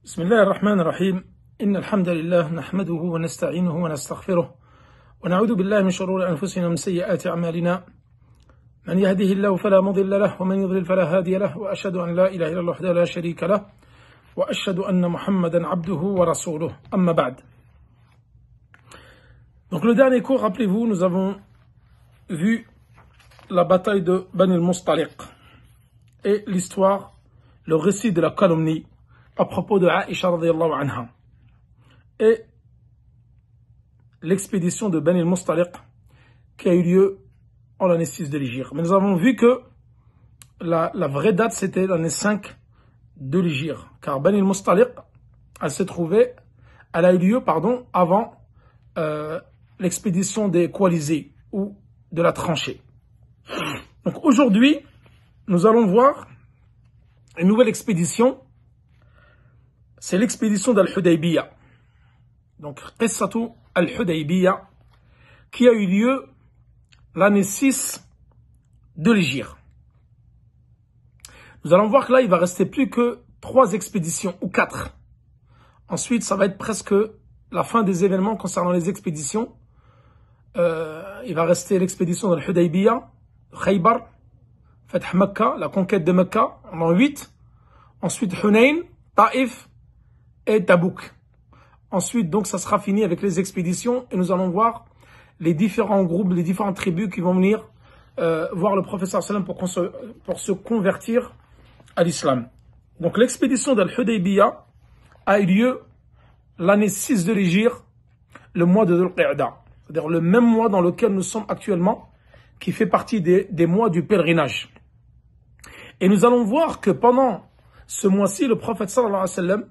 بسم الله الرحمن الرحيم إن الحمد لله نحمده ونستعينه ونستغفره ونعوذ بالله من شرور أنفسنا ومن سيئات أعمالنا من يهده الله فلا مضل له ومن يضلل فلا هادي له وأشهد أن لا إله إلا الله وحده لا شريك له وأشهد أن محمدا عبده ورسوله أما بعد. Donc le dernier cours, rappelez-vous, nous avons vu la bataille de Bani al-Mustaliq et l'histoire, le récit de la calomnie à propos de Aïcha radiyallahu anha et l'expédition de Bani al-Mustaliq qui a eu lieu en l'année 6 de l'Hégire. Mais nous avons vu que la vraie date c'était l'année 5 de l'Hégire, car Bani al-Mustaliq elle a eu lieu avant l'expédition des coalisés ou de la tranchée. Donc aujourd'hui, nous allons voir une nouvelle expédition. C'est l'expédition d'Al-Hudaybiyah. Donc, Qissatu Al-Hudaybiyah, qui a eu lieu l'année 6 de l'Hégire. Nous allons voir que là, il va rester plus que 3 expéditions, ou 4. Ensuite, ça va être presque la fin des événements concernant les expéditions. Il va rester l'expédition d'Al-Hudaybiyah, Khaybar, Fath Mecca, la conquête de Mecca, en 8. Ensuite, Hunayn, Taïf, et Tabouk. Ensuite, donc, ça sera fini avec les expéditions et nous allons voir les différents groupes, les différentes tribus qui vont venir voir le prophète sallam pour se convertir à l'islam. Donc, l'expédition d'Al-Hudaybiyah a eu lieu l'année 6 de l'Hégire, le mois de Dhul Qa'da, c'est-à-dire le même mois dans lequel nous sommes actuellement, qui fait partie des mois du pèlerinage. Et nous allons voir que pendant ce mois-ci, le prophète sallallahu alayhi wa sallam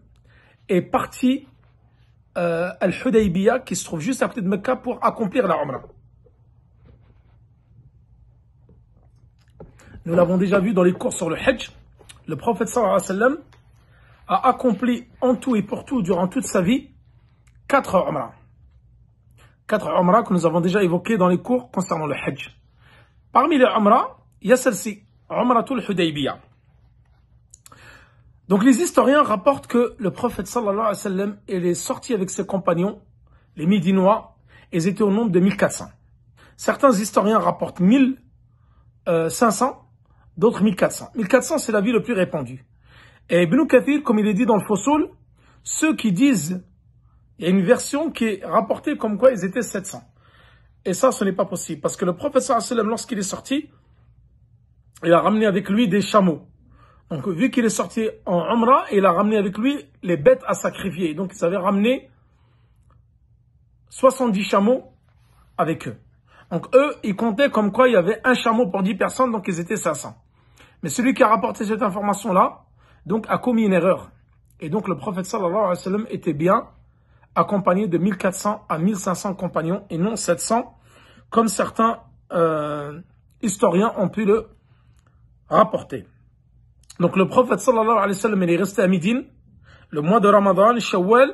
est parti Al-Hudaybiyah, qui se trouve juste à côté de Mecca, pour accomplir la Umrah. Nous l'avons déjà vu dans les cours sur le Hajj. Le prophète sallallahu alayhi wa sallam a accompli en tout et pour tout, durant toute sa vie, 4 Umrah. 4 Umrah que nous avons déjà évoquées dans les cours concernant le Hajj. Parmi les Umrah, il y a celle-ci, Umratul Hudaybiyah. Donc les historiens rapportent que le prophète sallallahu alayhi wa sallam est sorti avec ses compagnons, les Médinois, et ils étaient au nombre de 1400. Certains historiens rapportent 1500, d'autres 1400. 1400 c'est la vie le plus répandue. Et Ibn Kathir, comme il est dit dans le Fusul, ceux qui disent, il y a une version qui est rapportée comme quoi ils étaient 700. Et ça, ce n'est pas possible, parce que le prophète sallallahu alayhi wa sallam, lorsqu'il est sorti, il a ramené avec lui des chameaux. Donc, vu qu'il est sorti en Umrah, il a ramené avec lui les bêtes à sacrifier. Donc, ils avaient ramené 70 chameaux avec eux. Donc, eux, ils comptaient comme quoi il y avait un chameau pour 10 personnes, donc ils étaient 500. Mais celui qui a rapporté cette information-là, donc, a commis une erreur. Et donc, le prophète sallallahu alayhi wa sallam était bien accompagné de 1400 à 1500 compagnons et non 700, comme certains historiens ont pu le rapporter. Donc le prophète sallallahu alayhi wa sallam il est resté à Médine le mois de Ramadan, Shawwal,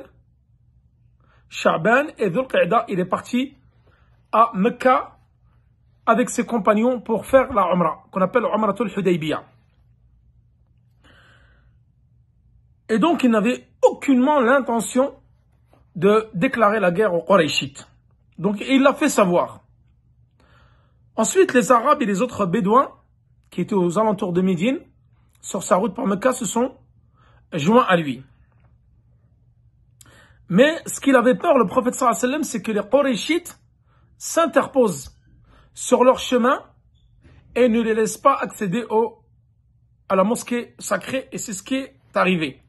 Sha'ban et Dhul Qa'da. Il est parti à Mecca avec ses compagnons pour faire la Umrah, qu'on appelle Umratul Hudaybiyah. Et donc il n'avait aucunement l'intention de déclarer la guerre aux Qurayshites. Donc il l'a fait savoir. Ensuite les Arabes et les autres Bédouins qui étaient aux alentours de Médine, sur sa route pour Mecca, se sont joints à lui. Mais ce qu'il avait peur, le prophète sallallahu alayhi wa sallam, c'est que les Qurayshites s'interposent sur leur chemin et ne les laissent pas accéder à la mosquée sacrée, et c'est ce qui est arrivé.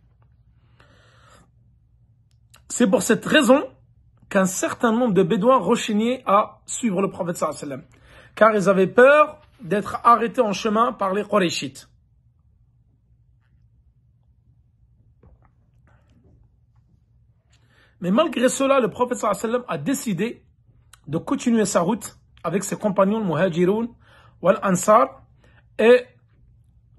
C'est pour cette raison qu'un certain nombre de Bédouins rechignaient à suivre le prophète sallallahu alayhi wa sallam, car ils avaient peur d'être arrêtés en chemin par les Qurayshites. Mais malgré cela, le prophète sallallahu alayhi wa sallam a décidé de continuer sa route avec ses compagnons, le Muhajiroun ou l'Ansar, et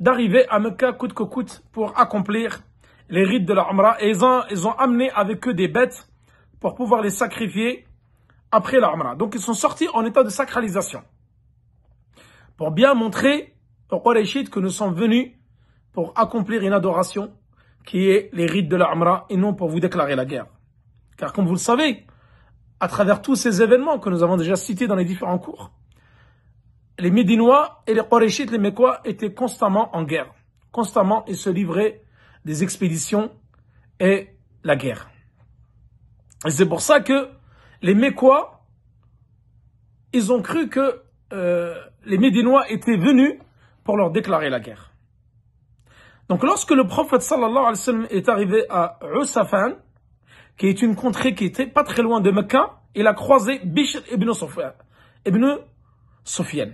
d'arriver à Mecca coûte que coûte pour accomplir les rites de la Umrah. Et ils ont amené avec eux des bêtes pour pouvoir les sacrifier après la Umrah. Donc ils sont sortis en état de sacralisation, pour bien montrer aux Qurayshites que nous sommes venus pour accomplir une adoration qui est les rites de la Umrah et non pour vous déclarer la guerre. Car comme vous le savez, à travers tous ces événements que nous avons déjà cités dans les différents cours, les Médinois et les Qurayshites, les Mecquois étaient constamment en guerre. Constamment, ils se livraient des expéditions et la guerre. Et c'est pour ça que les Mecquois, ils ont cru que les Médinois étaient venus pour leur déclarer la guerre. Donc lorsque le prophète sallallahu alayhi wa sallam est arrivé à Usafan, qui est une contrée qui était pas très loin de Mecca, il a croisé Bishr ibn Sufyan.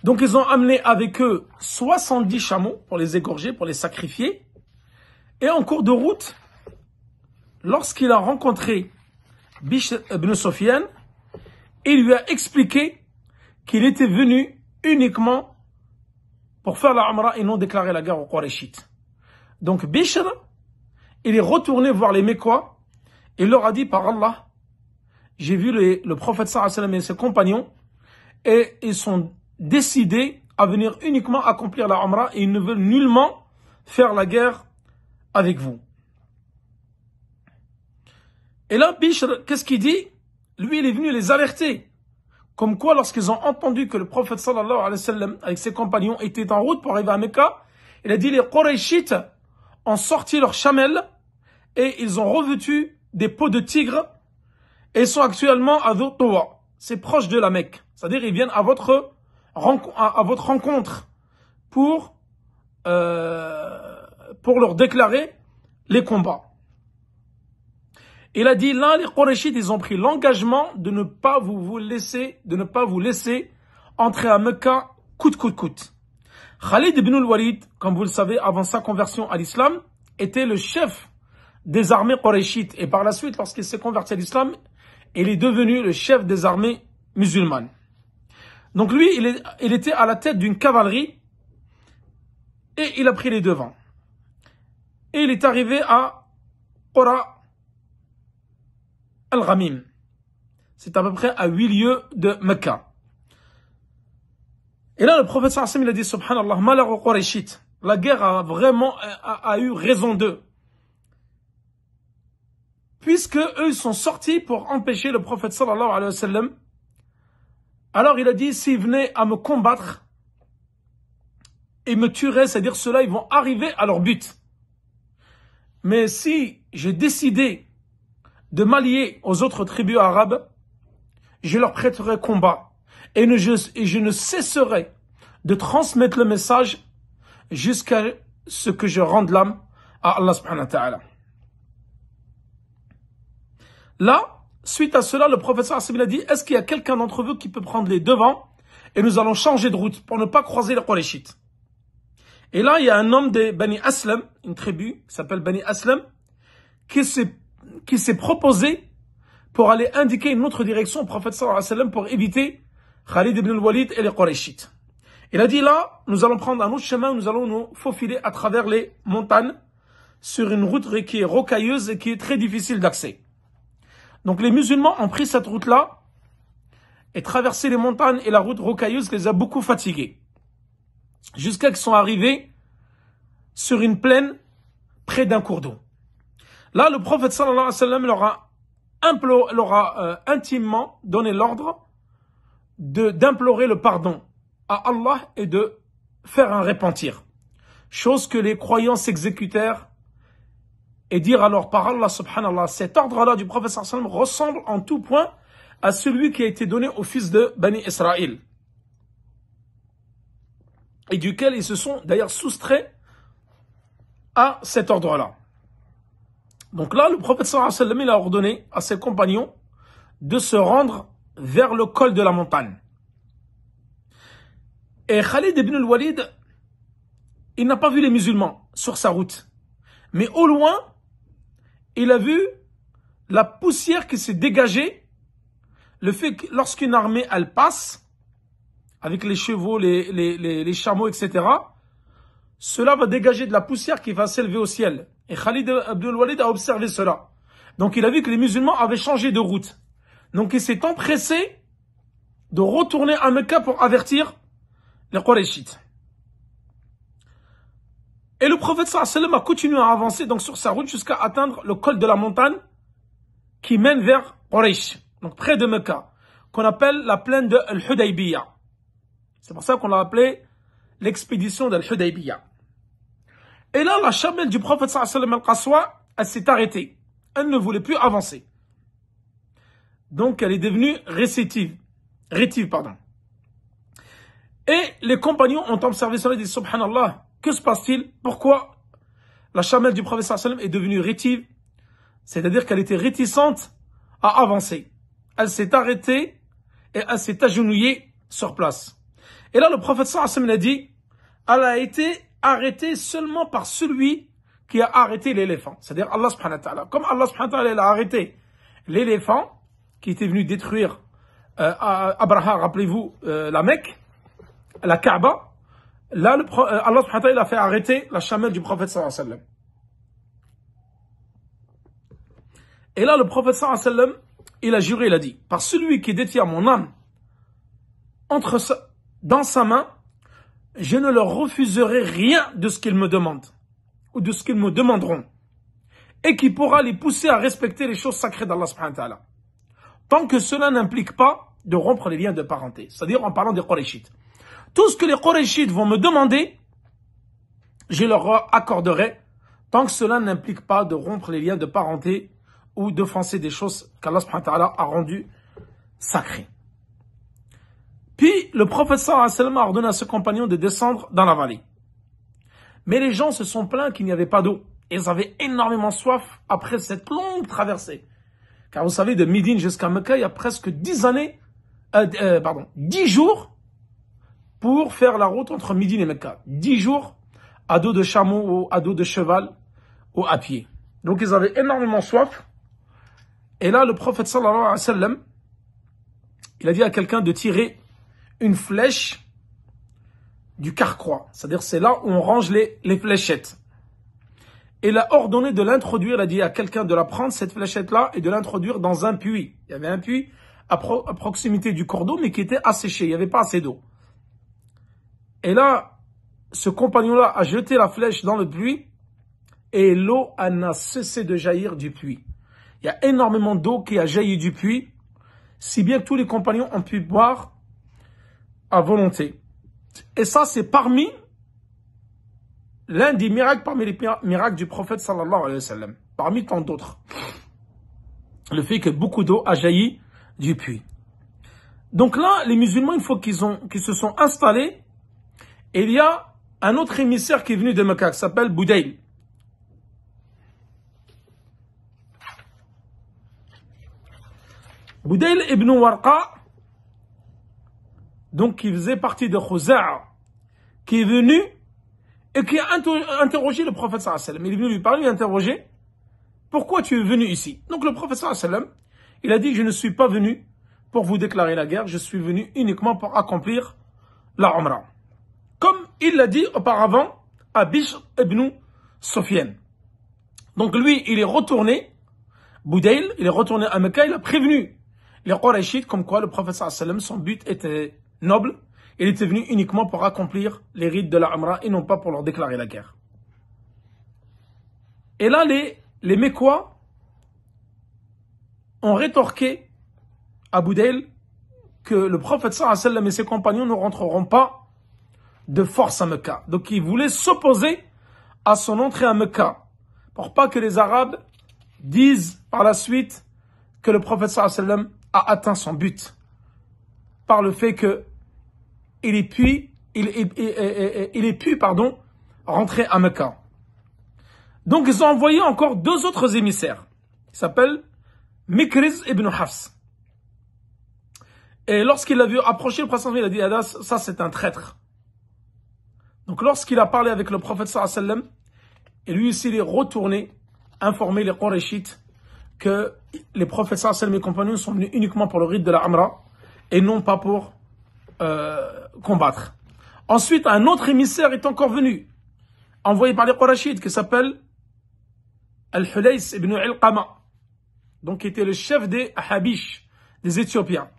Donc ils ont amené avec eux 70 chameaux pour les égorger, pour les sacrifier. Et en cours de route, lorsqu'il a rencontré Bishr ibn Sufyan, il lui a expliqué qu'il était venu uniquement pour faire la Umrah et non déclarer la guerre aux Qurayshites. Donc Bishr, il est retourné voir les Mecquois et leur a dit par Allah, j'ai vu le prophète sallallahu alayhi wa sallam et ses compagnons et ils sont décidés à venir uniquement accomplir la Umrah et ils ne veulent nullement faire la guerre avec vous. Et là, Bishr, qu'est-ce qu'il dit? Lui, il est venu les alerter. Comme quoi, lorsqu'ils ont entendu que le prophète sallallahu alayhi wa sallam, avec ses compagnons, était en route pour arriver à Mecca, il a dit, les Qurayshites ont sorti leurs chamelles et ils ont revêtu des peaux de tigre et ils sont actuellement à Dhu Tuwa. C'est proche de la Mecque. C'est-à-dire, ils viennent à votre rencontre pour leur déclarer les combats. Il a dit, là, les Qurayshites, ils ont pris l'engagement de ne pas vous laisser entrer à Mecca coûte. Khalid ibn al-Walid, comme vous le savez, avant sa conversion à l'islam, était le chef des armées Qurayshites. Et par la suite, lorsqu'il s'est converti à l'islam, il est devenu le chef des armées musulmanes. Donc lui, il était à la tête d'une cavalerie et il a pris les devants. Et il est arrivé à Qura al-Ghamim. C'est à peu près à 8 lieues de Mecca. Et là, le prophète sallallahu alayhi wa sallam, il a dit, subhanallah, malheur aux Qurayshites. La guerre a eu raison d'eux. Puisque eux sont sortis pour empêcher le prophète sallallahu alayhi wa sallam. Alors il a dit, s'ils venaient à me combattre et me tueraient, c'est-à-dire ceux-là, ils vont arriver à leur but. Mais si j'ai décidé de m'allier aux autres tribus arabes, je leur prêterai combat. Et je ne cesserai de transmettre le message jusqu'à ce que je rende l'âme à Allah subhanahu wa ta'ala. Là, suite à cela, le prophète sallallahu alayhi wa sallam a dit, est-ce qu'il y a quelqu'un d'entre vous qui peut prendre les devants et nous allons changer de route pour ne pas croiser les Qurayshites. Et là, il y a un homme des Bani Aslam, une tribu qui s'appelle Bani Aslam, qui s'est proposé pour aller indiquer une autre direction au prophète sallallahu alayhi wa sallam pour éviter Khalid ibn al-Walid et les Qurayshites. Il a dit là, nous allons prendre un autre chemin, nous allons nous faufiler à travers les montagnes sur une route qui est rocailleuse et qui est très difficile d'accès. Donc les musulmans ont pris cette route-là et traversé les montagnes et la route rocailleuse les a beaucoup fatigués. Jusqu'à qu'ils sont arrivés sur une plaine près d'un cours d'eau. Là, le prophète sallallahu alayhi wa sallam leur a intimement donné l'ordre d'implorer le pardon à Allah et de faire un repentir. Chose que les croyants s'exécutèrent et dire alors par Allah subhanallah, cet ordre-là du prophète sallallahu alayhi wa sallam ressemble en tout point à celui qui a été donné aux fils de Bani Israël. Et duquel ils se sont d'ailleurs soustraits à cet ordre-là. Donc là, le prophète sallallahu alayhi wa sallam, il a ordonné à ses compagnons de se rendre vers le col de la montagne. Et Khalid ibn al-Walid, il n'a pas vu les musulmans sur sa route. Mais au loin, il a vu la poussière qui s'est dégagée. Le fait que lorsqu'une armée, elle passe, avec les chevaux, les chameaux, etc., cela va dégager de la poussière qui va s'élever au ciel. Et Khalid ibn al-Walid a observé cela. Donc il a vu que les musulmans avaient changé de route. Donc il s'est empressé de retourner à Mecca pour avertir les Qurayshites. Et le prophète sallallahu alayhi wa sallam a continué à avancer donc sur sa route jusqu'à atteindre le col de la montagne qui mène vers Quraysh, donc près de Mecca, qu'on appelle la plaine de Al-Hudaybiyah. C'est pour ça qu'on l'a appelé l'expédition d'Al-Hudaybiyah. Et là, la chamelle du prophète sallallahu alayhi wa sallam al-Qaswa, elle s'est arrêtée. Elle ne voulait plus avancer. Donc, elle est devenue rétive. Et les compagnons ont observé cela et dit, subhanallah, que se passe-t-il? Pourquoi la chamelle du prophète sallallahu alayhi wa sallam est devenue rétive? C'est-à-dire qu'elle était réticente à avancer. Elle s'est arrêtée et elle s'est agenouillée sur place. Et là, le prophète sallallahu alayhi wa sallam a dit, elle a été arrêtée seulement par celui qui a arrêté l'éléphant. C'est-à-dire Allah subhanahu wa ta'ala. Comme Allah subhanahu wa ta'ala a arrêté l'éléphant qui était venu détruire Abraha, rappelez-vous, la Mecque, la Kaaba, là, Allah subhanahu wa ta'ala a fait arrêter la chamelle du prophète sallallahu alayhi wa sallam. Et là, le prophète sallallahu alayhi wa sallam, il a juré, il a dit, par celui qui détient mon âme dans sa main, je ne leur refuserai rien de ce qu'ils me demandent, ou de ce qu'ils me demanderont, et qui pourra les pousser à respecter les choses sacrées d'Allah subhanahu wa ta'ala. Tant que cela n'implique pas de rompre les liens de parenté. C'est-à-dire en parlant des Qurayshites. Tout ce que les Qurayshites vont me demander, je leur accorderai, tant que cela n'implique pas de rompre les liens de parenté ou d'offenser des choses qu'Allah subhanahu wa ta'ala a rendues sacrées. Puis, le prophète sallallahu alayhi wa sallam a ordonné à ses compagnons de descendre dans la vallée. Mais les gens se sont plaints qu'il n'y avait pas d'eau. Ils avaient énormément soif après cette longue traversée. Car vous savez, de Médine jusqu'à Mecca, il y a presque 10 jours pour faire la route entre Médine et Mecca. 10 jours à dos de chameau ou à dos de cheval ou à pied. Donc ils avaient énormément soif. Et là, le prophète sallallahu alayhi wa sallam, il a dit à quelqu'un de tirer une flèche du carquois. C'est-à-dire c'est là où on range les fléchettes. Et il a ordonné de l'introduire, il a dit à quelqu'un de la prendre, cette fléchette-là, et de l'introduire dans un puits. Il y avait un puits à proximité du cours d'eau, mais qui était asséché, il n'y avait pas assez d'eau. Et là, ce compagnon-là a jeté la flèche dans le puits, et l'eau n'a cessé de jaillir du puits. Il y a énormément d'eau qui a jailli du puits, si bien que tous les compagnons ont pu boire à volonté. Et ça, c'est parmi l'un des miracles, parmi les miracles du prophète sallallahu alayhi wa sallam, parmi tant d'autres. Le fait que beaucoup d'eau a jailli du puits. Donc là, les musulmans, une fois qu'ils se sont installés, il y a un autre émissaire qui est venu de Mecca, qui s'appelle Budayl. Budayl ibn Warqa, donc qui faisait partie de Khuza'a, qui est venu et qui a interrogé le prophète sallallahu alayhi wa sallam. Il est venu lui parler, lui interroger, pourquoi tu es venu ici? Donc le prophète sallallahu alayhi wa sallam, il a dit, je ne suis pas venu pour vous déclarer la guerre, je suis venu uniquement pour accomplir la Umrah. Comme il l'a dit auparavant à Bishr ibn Sufyan. Donc lui, il est retourné, Budayl, il est retourné à Mecca, il a prévenu les Qurayshites comme quoi le prophète sallallahu alayhi wa sallam, son but était noble, il était venu uniquement pour accomplir les rites de la Umrah et non pas pour leur déclarer la guerre. Et là, les Mécois ont rétorqué à Budayl que le prophète sallallahu alayhi wa sallam et ses compagnons ne rentreront pas de force à Mecca. Donc ils voulaient s'opposer à son entrée à Mecca pour pas que les Arabes disent par la suite que le prophète sallallahu alayhi wa sallam a atteint son but par le fait que il ait pu rentrer à Mecca. Donc ils ont envoyé encore deux autres émissaires qui s'appellent Mikriz ibn Hafs. Et lorsqu'il a vu approcher le prophète, il a dit, ça c'est un traître. Donc lorsqu'il a parlé avec le prophète sallallahu alayhi wa sallam, et lui aussi il est retourné informer les Qurayshites que les prophètes sallallahu alayhi wa sallam et les compagnons sont venus uniquement pour le rite de la Umrah et non pas pour combattre. Ensuite, un autre émissaire est encore venu, envoyé par les Qurayshites, qui s'appelle Al-Hulays ibn Al-Qama, donc qui était le chef des Habish, des Éthiopiens.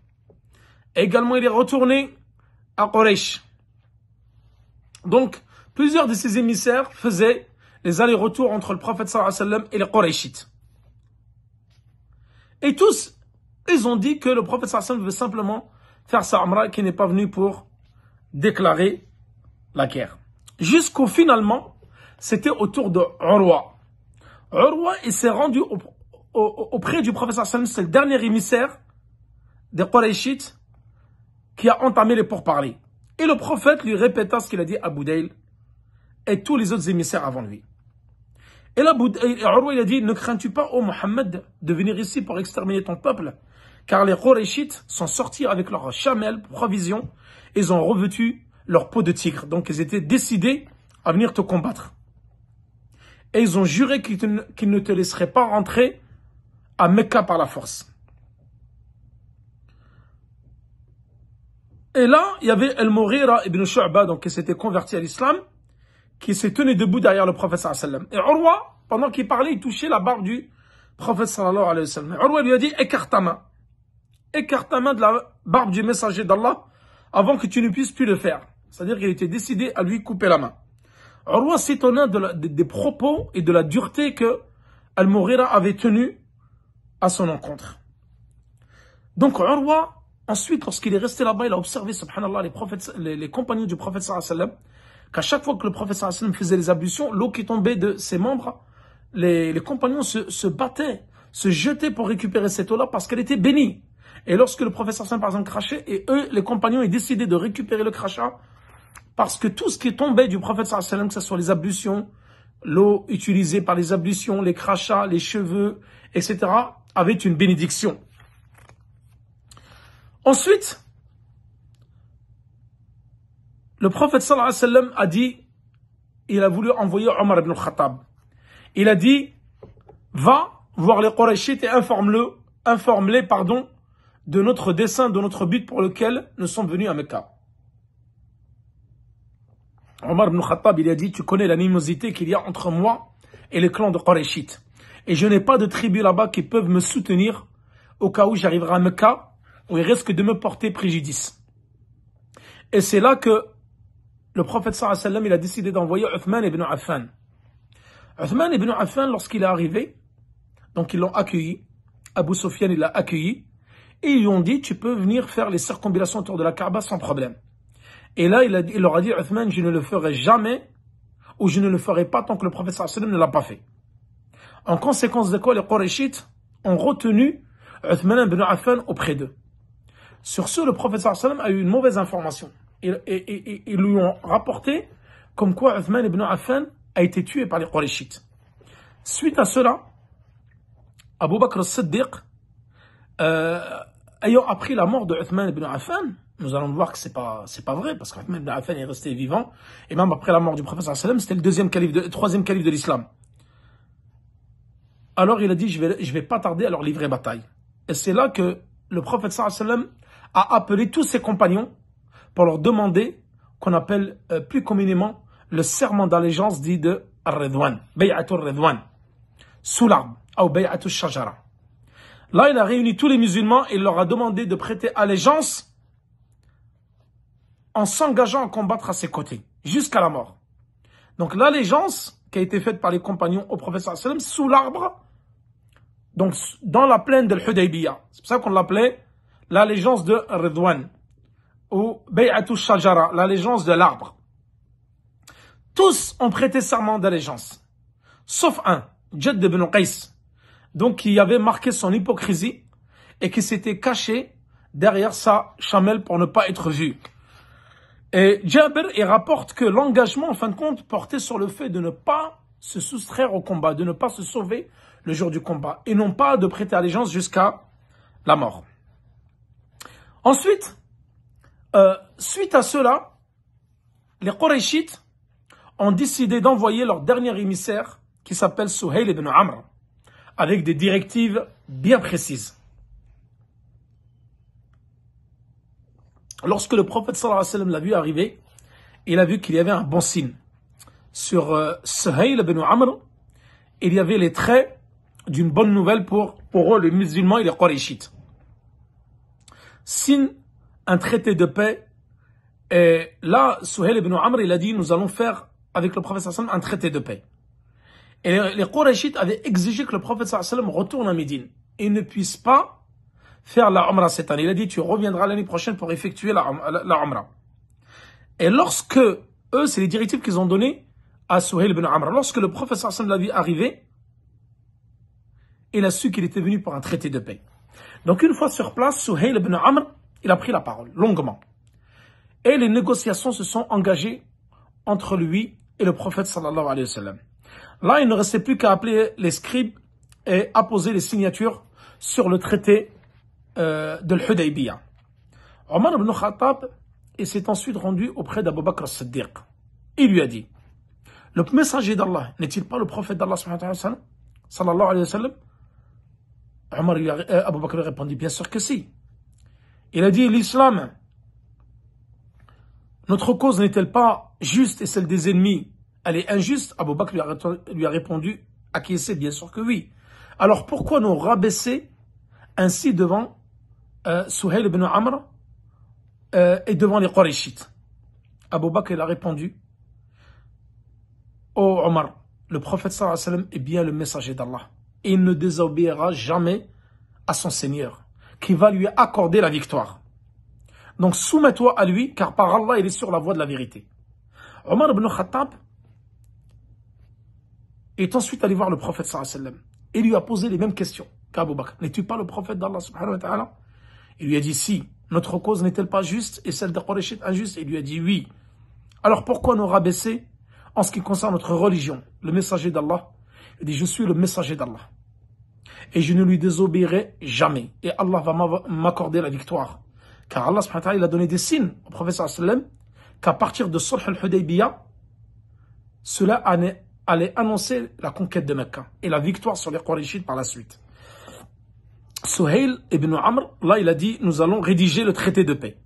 Et également, il est retourné à Quraysh. Donc, Plusieurs de ces émissaires faisaient les allers-retours entre le prophète sallallahu alayhi wa sallam et les Qurayshites. Et tous, ils ont dit que le prophète sallallahu alayhi wa sallam veut simplement faire sa umrah, qui n'est pas venu pour déclarer la guerre. Jusqu'au finalement, c'était au tour de Urwa. Urwa, il s'est rendu auprès du prophète sallallahu alayhi wa sallam, c'est le dernier émissaire des Qurayshites qui a entamé les pourparlers. Et le prophète lui répéta ce qu'il a dit à Abu Dail et tous les autres émissaires avant lui. Et là, Urwa, il a dit, ne crains-tu pas, ô Mohammed, de venir ici pour exterminer ton peuple? Car les Qurayshites sont sortis avec leurs chamelles, provisions, et ils ont revêtu leur peau de tigre. Donc ils étaient décidés à venir te combattre. Et ils ont juré qu'ils ne te laisseraient pas rentrer à Mecca par la force. Et là, il y avait Al-Mughira ibn Shu'ba, donc qui s'était converti à l'islam, qui s'est tenu debout derrière le prophète sallallahu alayhi wa sallam. Et Urwa, pendant qu'il parlait, il touchait la barbe du prophète sallallahu alayhi wa sallam. Et Urwa lui a dit, écarte ta main. Écarte ta main de la barbe du messager d'Allah avant que tu ne puisses plus le faire. C'est-à-dire qu'il était décidé à lui couper la main. Urwa s'étonna des propos et de la dureté que Al-Mughira avait tenus à son encontre. Donc Urwa, ensuite, lorsqu'il est resté là-bas, il a observé, subhanallah, les compagnons du prophète sallallahu alayhi wa sallam, qu'à chaque fois que le prophète sallallahu alayhi wa sallam faisait les ablutions, l'eau qui tombait de ses membres, les compagnons se battaient, se jetaient pour récupérer cette eau-là parce qu'elle était bénie. Et lorsque le prophète sallallahu alayhi wa sallam, par exemple, crachait, et eux, les compagnons, ils décidaient de récupérer le crachat parce que tout ce qui tombait du prophète sallallahu alayhi wa sallam, que ce soit les ablutions, l'eau utilisée par les ablutions, les crachats, les cheveux, etc., avait une bénédiction. Ensuite, le prophète sallallahu alayhi wa sallam a dit, il a voulu envoyer Omar ibn al-Khattab. Il a dit, va voir les Qurayshites et informe-les, de notre dessein, de notre but pour lequel nous sommes venus à Mecca. Omar ibn al-Khattab, il a dit, tu connais l'animosité qu'il y a entre moi et les clans de Qurayshites. Et je n'ai pas de tribus là-bas qui peuvent me soutenir au cas où j'arriverai à Mecca, où ils risquent de me porter préjudice. Et c'est là que le prophète sallallahu alayhi wa sallam, il a décidé d'envoyer Uthman ibn Affan. Uthman ibn Affan, lorsqu'il est arrivé, donc ils l'ont accueilli, Abu Sufyan il l'a accueilli, et ils lui ont dit, tu peux venir faire les circonvallations autour de la Kaaba sans problème. Et là, il leur a dit, Uthman, je ne le ferai jamais, ou je ne le ferai pas tant que le prophète sallallahu alayhi wa sallam ne l'a pas fait. En conséquence de quoi, les Qurayshites ont retenu Uthman ibn Affan auprès d'eux. Sur ce, le prophète sallallahu alayhi wa sallam a eu une mauvaise information. Ils lui ont rapporté comme quoi Uthman ibn Affan a été tué par les Qurayshites. Suite à cela, Abu Bakr as-Siddiq, ayant appris la mort de Uthman ibn Affan, nous allons voir que c'est pas vrai, parce qu'Uthman ibn Affan est resté vivant, et même après la mort du prophète sallallahu alayhi wa sallam, c'était le troisième calife de l'islam. Alors il a dit, je vais pas tarder à leur livrer bataille. Et c'est là que le prophète sallallahu alayhi wa sallam a appelé tous ses compagnons pour leur demander, qu'on appelle plus communément le serment d'allégeance dit de Ar-Ridwan, Bay'atul Ridwan, sous l'arbre, ou Bay'atul Shajara. Là, il a réuni tous les musulmans et il leur a demandé de prêter allégeance en s'engageant à combattre à ses côtés, jusqu'à la mort. Donc l'allégeance qui a été faite par les compagnons au prophète sallallahu alayhi wa sallam sous l'arbre, donc dans la plaine de l'Hudaybiyah. C'est pour ça qu'on l'appelait l'allégeance de Ridwan, ou Bay'atul Shajara, l'allégeance de l'arbre. Tous ont prêté serment d'allégeance, sauf un, Jadd ibn Qais, donc qui avait marqué son hypocrisie et qui s'était caché derrière sa chamelle pour ne pas être vu. Et Jabir, il rapporte que l'engagement, en fin de compte, portait sur le fait de ne pas se soustraire au combat, de ne pas se sauver le jour du combat, et non pas de prêter allégeance jusqu'à la mort. Ensuite, suite à cela, les Qurayshites ont décidé d'envoyer leur dernier émissaire, qui s'appelle Suhayl ibn Amr, avec des directives bien précises. Lorsque le prophète sallallahu alayhi wa sallam l'a vu arriver, il a vu qu'il y avait un bon signe. Sur Suhayl ibn Amr, il y avait les traits d'une bonne nouvelle pour eux, les musulmans et les Qurayshites. Signe un traité de paix. Et là, Suhayl ibn Amr, il a dit, nous allons faire avec le prophète sallam un traité de paix. Et les Qurayshites avaient exigé que le prophète sallam retourne à Médine et ne puisse pas faire la Umrah cette année. Il a dit, tu reviendras l'année prochaine pour effectuer la Umrah. Et lorsque, eux, c'est les directives qu'ils ont données à Suhail ibn Amr. Lorsque le prophète sallam l'a vu arriver, il a su qu'il était venu pour un traité de paix. Donc une fois sur place, Suhail ibn Amr, il a pris la parole, longuement. Et les négociations se sont engagées entre lui et le prophète sallallahu alayhi wa sallam. Là, il ne restait plus qu'à appeler les scribes et apposer les signatures sur le traité de l'Hudaybiyah. Omar ibn Khattab s'est ensuite rendu auprès d'Abu Bakr as-Siddiq. Il lui a dit, le messager d'Allah n'est-il pas le prophète d'Allah sallallahu alayhi wa sallam? Abu Bakr lui a répondu, bien sûr que si. Il a dit, l'islam, notre cause n'est-elle pas juste et celle des ennemis, elle est injuste? Abu Bakr lui a répondu, acquiescé, bien sûr que oui. Alors pourquoi nous rabaisser ainsi devant Suhail ibn Amr et devant les Qurayshites? Abu Bakr il a répondu, ô Omar, le prophète sallallahu alayhi wa sallam est bien le messager d'Allah. Et il ne désobéira jamais à son Seigneur, qui va lui accorder la victoire. Donc soumets-toi à lui, car par Allah, il est sur la voie de la vérité. Omar ibn Khattab est ensuite allé voir le prophète sallallahu alayhi wa sallam et lui a posé les mêmes questions qu'Abu Bakr. N'es-tu pas le prophète d'Allah subhanahu wa ta'ala? Il lui a dit si. Notre cause n'est-elle pas juste et celle des Qurayshites injuste? Il lui a dit oui. Alors pourquoi nous rabaisser en ce qui concerne notre religion, le messager d'Allah? Il dit, je suis le messager d'Allah. Et je ne lui désobéirai jamais. Et Allah va m'accorder la victoire. Car Allah subhanahu wa ta'ala, il a donné des signes au prophète sallallahu alayhi wa sallam qu'à partir de Sulh al-Hudaybiyah, cela allait annoncer la conquête de Mecca et la victoire sur les Qurayshites par la suite. Suhail ibn Amr, là il a dit, nous allons rédiger le traité de paix.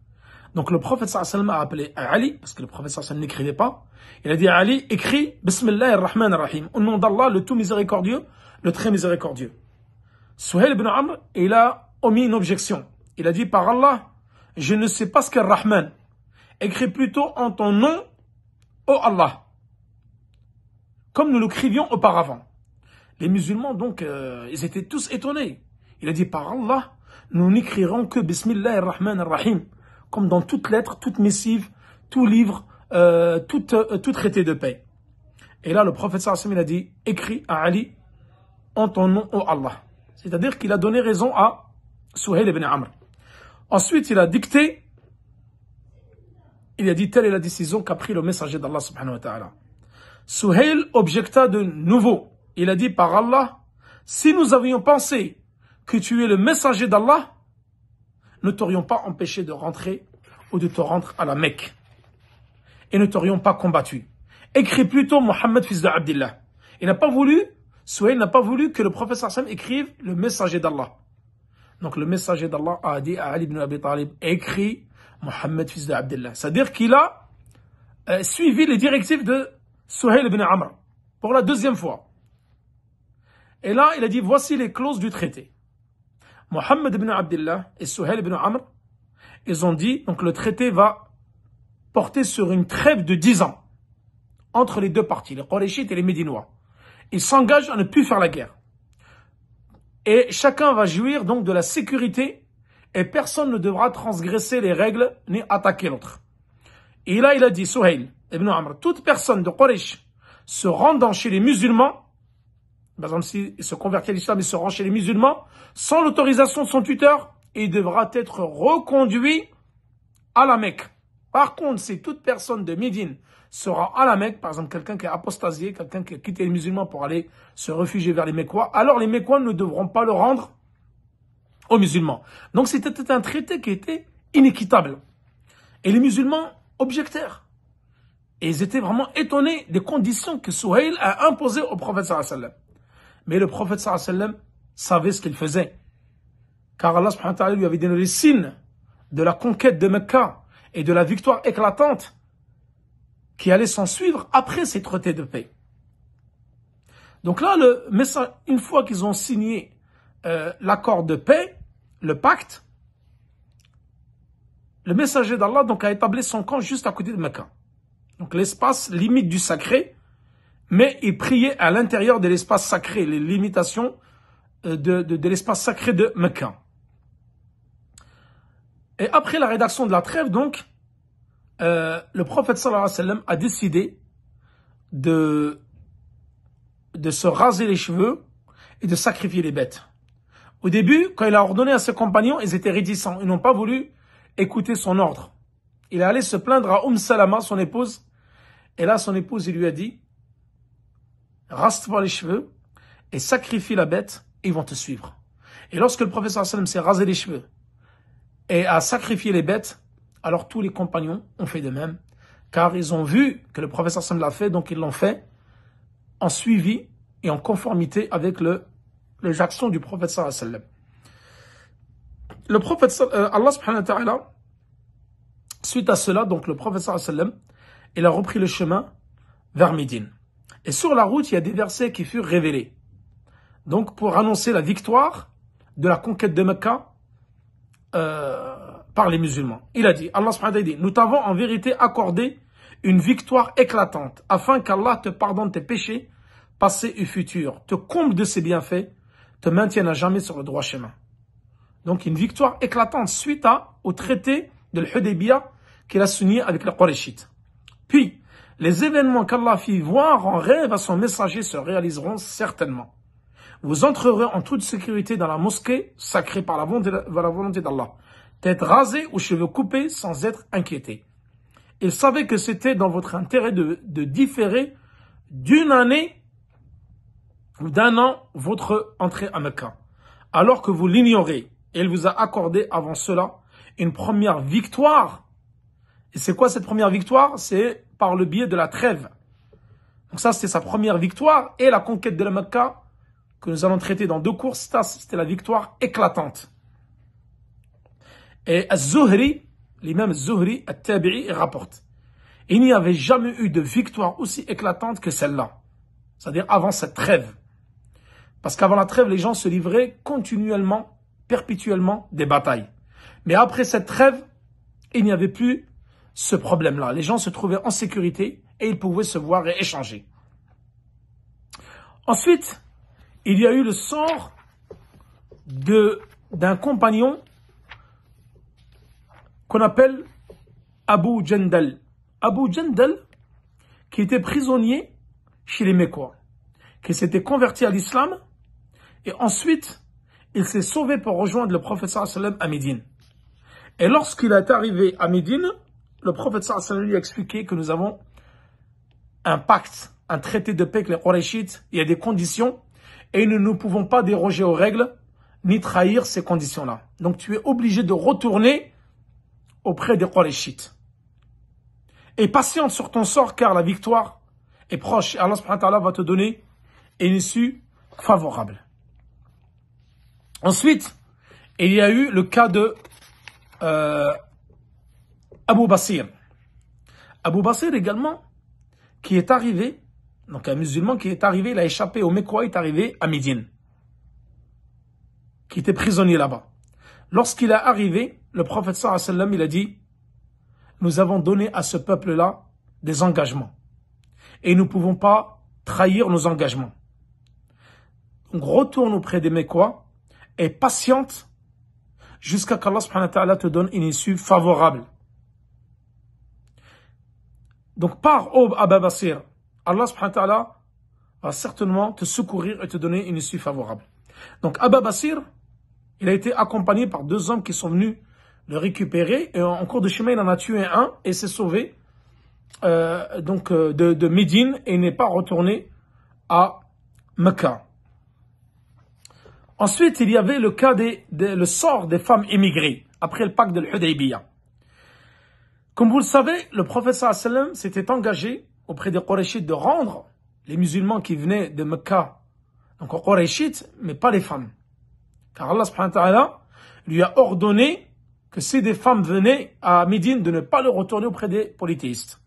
Donc le prophète sallallahu alayhi wa sallam a appelé Ali, parce que le prophète sallallahu alayhi wa sallam n'écrivait pas. Il a dit à Ali, écris Bismillah ar-Rahman ar-Rahim, au nom d'Allah, le tout miséricordieux, le très miséricordieux. Suhail ibn Amr, il a omis une objection. Il a dit, par Allah, je ne sais pas ce qu'est Rahman. Écris plutôt en ton nom, ô Allah. Comme nous l'écrivions auparavant. Les musulmans, donc, ils étaient tous étonnés. Il a dit, par Allah, nous n'écrirons que Bismillah ar-Rahman ar-Rahim. Comme dans toute lettre, toute missive, tout livre, tout traité de paix. Et là, le prophète sallallahu alayhi wa sallam, il a dit, écris à Ali en ton nom, ô Allah. C'est-à-dire qu'il a donné raison à Suhail ibn Amr. Ensuite, il a dicté, il a dit, telle est la décision qu'a pris le messager d'Allah subhanahu wa ta'ala. Suhail objecta de nouveau. Il a dit, par Allah, si nous avions pensé que tu es le messager d'Allah, ne t'aurions pas empêché de rentrer ou de te rendre à la Mecque. Et ne t'aurions pas combattu. Écris plutôt Mohammed fils de Abdillah. Il n'a pas voulu, Suhail n'a pas voulu que le prophète sallallahu alayhi wa sallam écrive le messager d'Allah. Donc le messager d'Allah a dit à Ali ibn Abi Talib, écris Mohammed fils de Abdillah. C'est-à-dire qu'il a suivi les directives de Suhail ibn Amr pour la deuxième fois. Et là, il a dit, voici les clauses du traité. Mohammed ibn Abdillah et Suhail ibn Amr, ils ont dit, donc le traité va porter sur une trêve de 10 ans entre les deux parties, les Qurayshites et les Médinois. Ils s'engagent à ne plus faire la guerre. Et chacun va jouir donc de la sécurité et personne ne devra transgresser les règles ni attaquer l'autre. Et là, il a dit, Suhail ibn Amr, toute personne de Quraysh se rendant chez les musulmans, par exemple, s'il se convertit à l'islam et se rend chez les musulmans, sans l'autorisation de son tuteur, il devra être reconduit à la Mecque. Par contre, si toute personne de Médine sera à la Mecque, par exemple quelqu'un qui a apostasié, quelqu'un qui a quitté les musulmans pour aller se réfugier vers les Mécois, alors les Mécois ne devront pas le rendre aux musulmans. Donc c'était un traité qui était inéquitable. Et les musulmans objectèrent. Et ils étaient vraiment étonnés des conditions que Suhail a imposées au prophète sallallahu alayhi wa sallam. Mais le prophète sallallahu alayhi wa sallam savait ce qu'il faisait. Car Allah subhanahu wa ta'ala lui avait donné les signes de la conquête de Mecca et de la victoire éclatante qui allait s'en suivre après ces traités de paix. Donc là, une fois qu'ils ont signé l'accord de paix, le pacte, le messager d'Allah donc a établi son camp juste à côté de Mecca. donc l'espace limite du sacré, mais ils priaient à l'intérieur de l'espace sacré, les limitations de l'espace sacré de Mecca. Et après la rédaction de la trêve, donc, le prophète sallallahu alayhi wa sallam a décidé de se raser les cheveux et de sacrifier les bêtes. Au début, quand il a ordonné à ses compagnons, ils étaient réticents. Ils n'ont pas voulu écouter son ordre. Il est allé se plaindre à Salama, son épouse. Et là, son épouse, il lui a dit, rase-toi les cheveux et sacrifie la bête et ils vont te suivre. Et lorsque le prophète sallallahu alayhi wa sallam s'est rasé les cheveux et a sacrifié les bêtes, alors tous les compagnons ont fait de même. Car ils ont vu que le prophète sallallahu alayhi wa sallam l'a fait, donc ils l'ont fait en suivi et en conformité avec les actions du prophète sallallahu alayhi wa sallam. Le prophète, Allah subhanahu wa ta'ala, suite à cela, donc le prophète sallallahu alayhi wa sallam, il a repris le chemin vers Médine. Et sur la route, il y a des versets qui furent révélés. Donc pour annoncer la victoire de la conquête de Mecca par les musulmans. Il a dit, Allah subhanahu wa ta'ala dit, nous t'avons en vérité accordé une victoire éclatante, afin qu'Allah te pardonne tes péchés, passés et futurs, te comble de ses bienfaits, te maintienne à jamais sur le droit chemin. Donc une victoire éclatante suite au traité de l'Hudaybiyah qu'il a signé avec les Qurayshites. Puis, les événements qu'Allah fit voir en rêve à son messager se réaliseront certainement. Vous entrerez en toute sécurité dans la mosquée sacrée par la volonté d'Allah, tête rasée ou cheveux coupés sans être inquiétés. Il savait que c'était dans votre intérêt de différer d'une année ou d'un an votre entrée à Mecca, alors que vous l'ignorez. Et il vous a accordé avant cela une première victoire. Et c'est quoi cette première victoire? C'est par le biais de la trêve. Donc ça, c'était sa première victoire. Et la conquête de la Mecca, que nous allons traiter dans 2 cours, c'était la victoire éclatante. Et Az-Zuhri, l'imam Az-Zuhri, At-Tabi'i, rapporte. Il n'y avait jamais eu de victoire aussi éclatante que celle-là. C'est-à-dire avant cette trêve. Parce qu'avant la trêve, les gens se livraient continuellement, perpétuellement des batailles. Mais après cette trêve, il n'y avait plus ce problème-là. Les gens se trouvaient en sécurité et ils pouvaient se voir et échanger. Ensuite, il y a eu le sort d'un compagnon qu'on appelle Abu Jandal. Abu Jandal, qui était prisonnier chez les Mécois, qui s'était converti à l'islam et ensuite il s'est sauvé pour rejoindre le prophète sallallahu alayhi wa sallam à Médine. Et lorsqu'il est arrivé à Médine, le prophète sallallahu alayhi wa sallam lui a expliqué que nous avons un pacte, un traité de paix avec les Qurayshites, il y a des conditions et nous ne pouvons pas déroger aux règles ni trahir ces conditions-là. Donc tu es obligé de retourner auprès des Qurayshites. Et patiente sur ton sort car la victoire est proche et Allah subhanahu wa ta'ala va te donner une issue favorable. Ensuite, il y a eu le cas de Abu Basir. Abu Basir également, qui est arrivé, donc un musulman qui est arrivé, il a échappé au Mécois, il est arrivé à Médine, qui était prisonnier là-bas. Lorsqu'il est arrivé, le prophète sallallahu alayhi wa sallam, il a dit, nous avons donné à ce peuple-là des engagements. Et nous ne pouvons pas trahir nos engagements. Donc retourne auprès des Mécois et patiente jusqu'à qu'Allah subhanahu wa ta'ala te donne une issue favorable. Donc par Abu Basir, Allah subhanahu wa ta'ala va certainement te secourir et te donner une issue favorable. Donc Abu Basir, il a été accompagné par 2 hommes qui sont venus le récupérer et en cours de chemin il en a tué un et s'est sauvé de Médine et n'est pas retourné à Mecca. Ensuite, il y avait le cas le sort des femmes émigrées après le pacte de l'Hudaybiyah. Comme vous le savez, le prophète sallallahu alayhi wa sallam s'était engagé auprès des Qurayshites de rendre les musulmans qui venaient de Mecca, donc aux Qurayshites, mais pas les femmes. Car Allah subhanahu wa ta'ala lui a ordonné que si des femmes venaient à Médine, de ne pas le retourner auprès des polythéistes.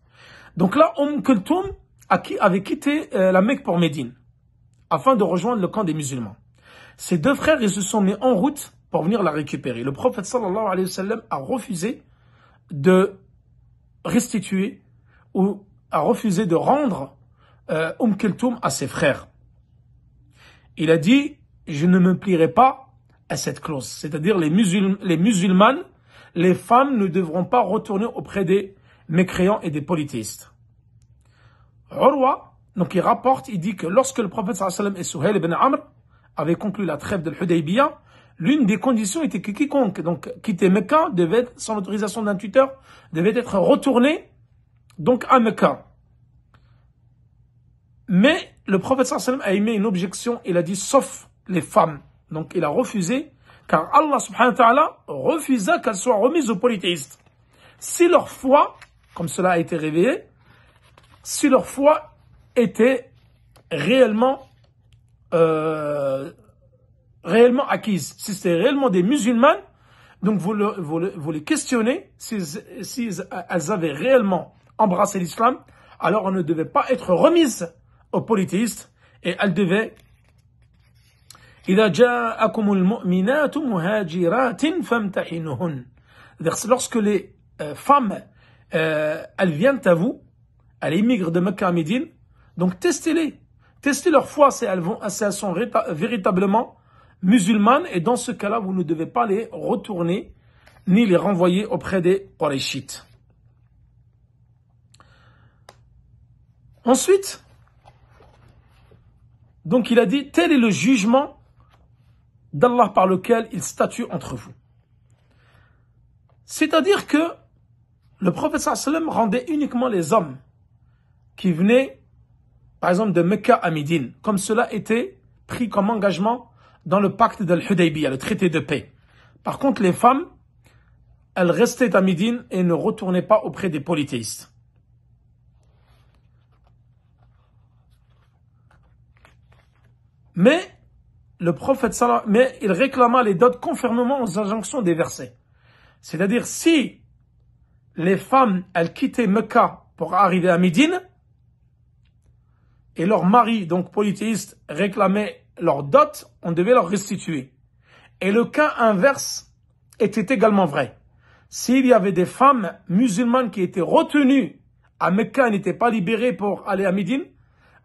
Donc là, Kulthum avait quitté la Mecque pour Médine, afin de rejoindre le camp des musulmans. Ces 2 frères, ils se sont mis en route pour venir la récupérer. Le prophète sallallahu alayhi wa sallam a refusé de restituer ou a refusé de rendre Kulthum à ses frères. Il a dit, je ne me plierai pas à cette clause. C'est-à-dire les musulmanes, les femmes ne devront pas retourner auprès des mécréants et des polythéistes. Urwa, donc il rapporte, il dit que lorsque le prophète sallallahu alayhi wa sallam et Suhail ibn Amr avaient conclu la trêve de l'Hudaybiyah, l'une des conditions était que quiconque donc quittait Mecca devait, sans l'autorisation d'un tuteur, devait être retourné donc à Mecca. Mais le prophète sallallahu alayhi wa sallam a émis une objection, il a dit sauf les femmes. Donc il a refusé, car Allah subhanahu wa ta'ala refusa qu'elles soient remises aux polythéistes. Si leur foi, comme cela a été révélé, si leur foi était réellement acquise, si c'était réellement des musulmanes, donc vous les questionnez, si elles avaient réellement embrassé l'islam, alors on ne devait pas être remise aux polythéistes et elles devaient lorsque les femmes elles viennent à vous, elles émigrent de Mecca à Médine, donc testez-les, testez leur foi si elles sont véritablement musulmanes, et dans ce cas-là vous ne devez pas les retourner ni les renvoyer auprès des Qurayshites. Ensuite, donc il a dit, tel est le jugement d'Allah par lequel il statue entre vous. C'est-à-dire que le prophète sallallahu alayhi wa sallam rendait uniquement les hommes qui venaient, par exemple, de Mecca à Médine, comme cela était pris comme engagement dans le pacte de l'Hudaybiyah, le traité de paix. Par contre, les femmes, elles restaient à Médine et ne retournaient pas auprès des polythéistes. Mais le prophète sallallahu alayhi wa sallam, il réclama les dots conformément aux injonctions des versets. C'est-à-dire, si les femmes, elles quittaient Mecca pour arriver à Médine, et leurs maris, donc polythéistes, réclamaient leurs dots, on devait leur restituer. Et le cas inverse était également vrai. S'il y avait des femmes musulmanes qui étaient retenues à Mecca et n'étaient pas libérées pour aller à Médine,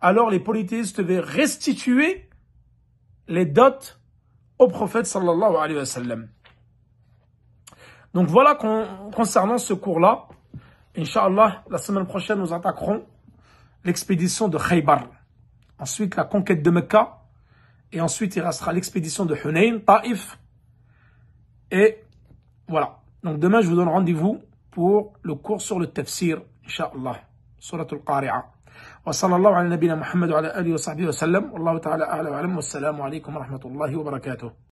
alors les polythéistes devaient restituer les dots au prophète sallallahu alayhi wa sallam. Donc voilà concernant ce cours-là. Inch'Allah, la semaine prochaine, nous attaquerons l'expédition de Khaybar. Ensuite, la conquête de Mecca. Et ensuite, il restera l'expédition de Hunayn, Taïf. Et voilà. Donc demain, je vous donne rendez-vous pour le cours sur le tafsir. Inch'Allah. Surat al-Qari'a. وصلى الله على نبينا محمد وعلى آله وصحبه وسلم والله تعالى أعلى وأعلم والسلام عليكم ورحمة الله وبركاته.